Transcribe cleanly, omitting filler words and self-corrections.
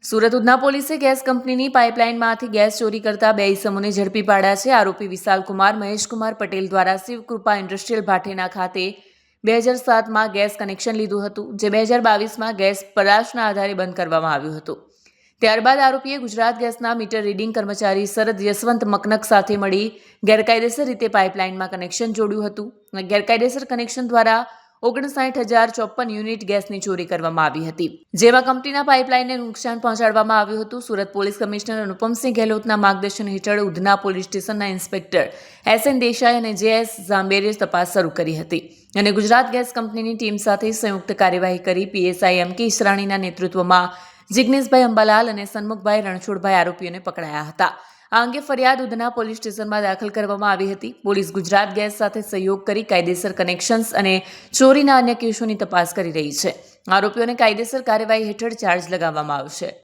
સુરત ઉધના પોલીસે ગેસ કંપનીની પાઇપલાઇનમાંથી ગેસ ચોરી કરતા બે ઇસમોને ઝડપી પાડ્યા છે. આરોપી વિશાલકુમાર મહેશકુમાર પટેલ દ્વારા શિવકૃપા ઇન્ડસ્ટ્રીયલ ભાટેના ખાતે 2007માં ગેસ કનેક્શન લીધું હતું, જે 2022માં ગેસ પરાશના આધારે બંધ કરવામાં આવ્યું હતું. ત્યારબાદ આરોપીએ ગુજરાત ગેસના મીટર રીડિંગ કર્મચારી શરદ યશવંત મકનક સાથે મળી ગેરકાયદેસર રીતે પાઇપલાઇનમાં કનેક્શન જોડ્યું હતું. ગેરકાયદેસર કનેક્શન દ્વારા 59,054 યુનિટ ગેસની ચોરી કરવામાં આવી હતી, જેમાં કંપનીના પાઇપલાઇનને નુકસાન પહોંચાડવામાં આવ્યું હતું. સુરત પોલીસ કમિશનર અનુપમસિંહ ગેહલોતના માર્ગદર્શન હેઠળ ઉધના પોલીસ સ્ટેશનના ઇન્સ્પેક્ટર SN દેસાઈ અને JS ઝાંબેરે તપાસ શરૂ કરી હતી અને ગુજરાત ગેસ કંપનીની ટીમ સાથે સંયુક્ત કાર્યવાહી કરી PSI MK ઈસરાણીના નેતૃત્વમાં જિગ્નેશભાઈ અંબાલાલ અને સન્મુખભાઈ રણછોડભાઈ આરોપીઓને પકડાયા હતા. આ અંગે ફરિયાદ ઉધના પોલીસ સ્ટેશનમાં દાખલ કરવામાં આવી હતી. પોલીસ ગુજરાત ગેસ સાથે સહયોગ કરી કાયદેસર કનેક્શન્સ અને ચોરીના અન્ય કેસોની તપાસ કરી રહી છે. આરોપીઓને કાયદેસર કાર્યવાહી હેઠળ ચાર્જ લગાવવામાં આવશે.